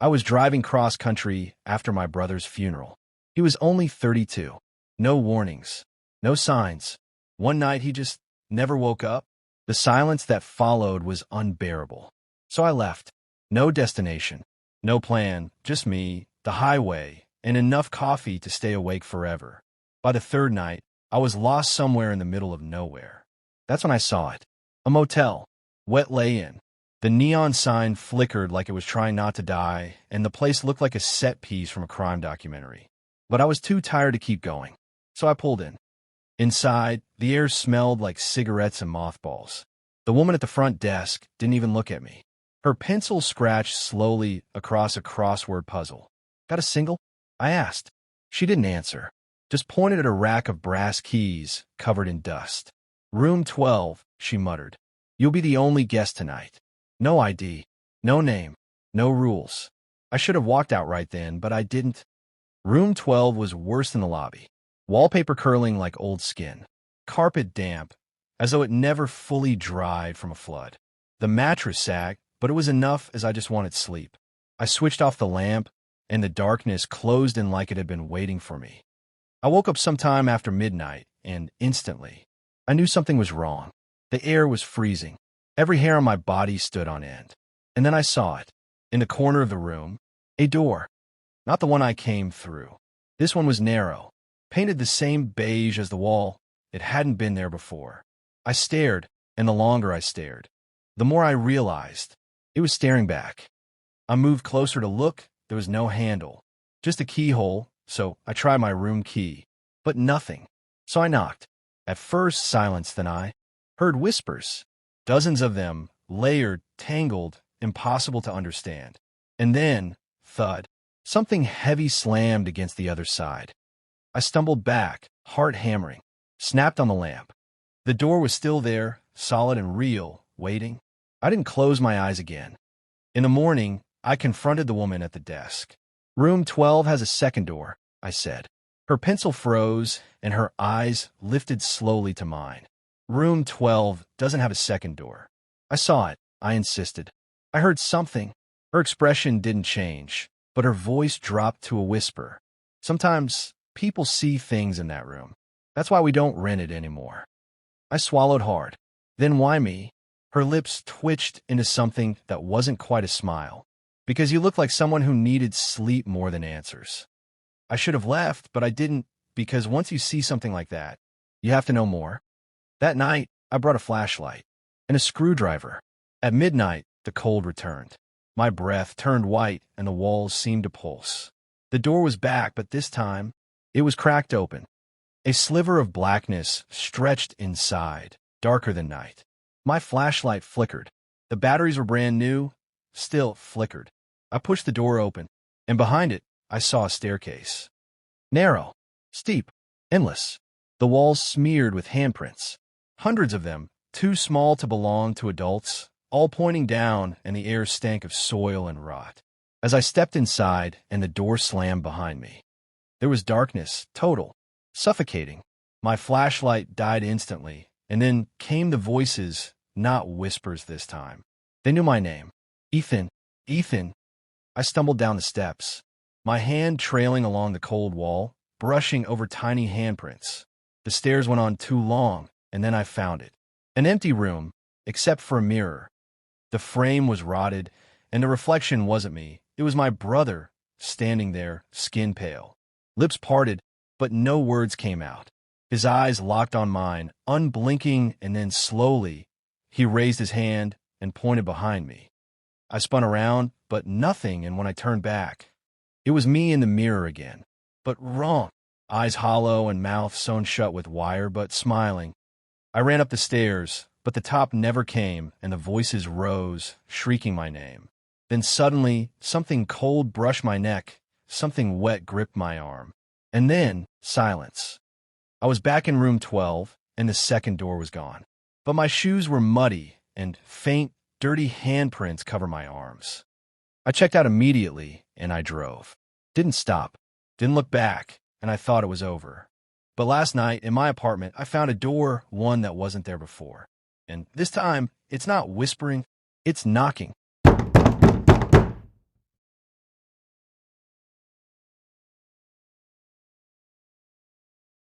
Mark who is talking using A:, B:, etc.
A: I was driving cross-country after my brother's funeral. He was only 32. No warnings. No signs. One night he just never woke up. The silence that followed was unbearable. So I left. No destination. No plan. Just me, the highway, and enough coffee to stay awake forever. By the third night, I was lost somewhere in the middle of nowhere. That's when I saw it. A motel. Wet lay-in. The neon sign flickered like it was trying not to die, and the place looked like a set piece from a crime documentary. But I was too tired to keep going, so I pulled in. Inside, the air smelled like cigarettes and mothballs. The woman at the front desk didn't even look at me. Her pencil scratched slowly across a crossword puzzle. "Got a single?" I asked. She didn't answer, just pointed at a rack of brass keys covered in dust. "Room 12, she muttered. "You'll be the only guest tonight. No ID, no name, no rules." I should have walked out right then, but I didn't. Room 12 was worse than the lobby. Wallpaper curling like old skin. Carpet damp, as though it never fully dried from a flood. The mattress sagged, but it was enough as I just wanted sleep. I switched off the lamp, and the darkness closed in like it had been waiting for me. I woke up sometime after midnight, and instantly, I knew something was wrong. The air was freezing. Every hair on my body stood on end. And then I saw it. In the corner of the room, a door. Not the one I came through. This one was narrow, painted the same beige as the wall. It hadn't been there before. I stared, and the longer I stared, the more I realized it was staring back. I moved closer to look. There was no handle, just a keyhole, so I tried my room key. But nothing. So I knocked. At first, silence, then I heard whispers. Dozens of them, layered, tangled, impossible to understand. And then, thud, something heavy slammed against the other side. I stumbled back, heart hammering, snapped on the lamp. The door was still there, solid and real, waiting. I didn't close my eyes again. In the morning, I confronted the woman at the desk. "Room 12 has a second door," I said. Her pencil froze, and her eyes lifted slowly to mine. "Room 12 doesn't have a second door." "I saw it," I insisted. I heard something. Her expression didn't change, but her voice dropped to a whisper. "Sometimes people see things in that room. That's why we don't rent it anymore." I swallowed hard. "Then why me?" Her lips twitched into something that wasn't quite a smile. "Because you look like someone who needed sleep more than answers." I should have left, but I didn't, because once you see something like that, you have to know more. That night, I brought a flashlight and a screwdriver. At midnight, the cold returned. My breath turned white, and the walls seemed to pulse. The door was back, but this time, it was cracked open. A sliver of blackness stretched inside, darker than night. My flashlight flickered. The batteries were brand new, still flickered. I pushed the door open, and behind it, I saw a staircase. Narrow, steep, endless. The walls smeared with handprints. Hundreds of them, too small to belong to adults, all pointing down, and the air stank of soil and rot. As I stepped inside and the door slammed behind me, there was darkness, total, suffocating. My flashlight died instantly, and then came the voices, not whispers this time. They knew my name. "Ethan, Ethan." I stumbled down the steps, my hand trailing along the cold wall, brushing over tiny handprints. The stairs went on too long, and then I found it. An empty room, except for a mirror. The frame was rotted, and the reflection wasn't me. It was my brother, standing there, skin pale. Lips parted, but no words came out. His eyes locked on mine, unblinking, and then slowly, he raised his hand and pointed behind me. I spun around, but nothing, and when I turned back, it was me in the mirror again. But wrong. Eyes hollow and mouth sewn shut with wire, but smiling. I ran up the stairs, but the top never came, and the voices rose, shrieking my name. Then suddenly, something cold brushed my neck, something wet gripped my arm. And then, silence. I was back in room 12, and the second door was gone. But my shoes were muddy, and faint, dirty handprints covered my arms. I checked out immediately, and I drove. Didn't stop. Didn't look back, and I thought it was over. But last night, in my apartment, I found a door, one that wasn't there before. And this time, it's not whispering, it's knocking.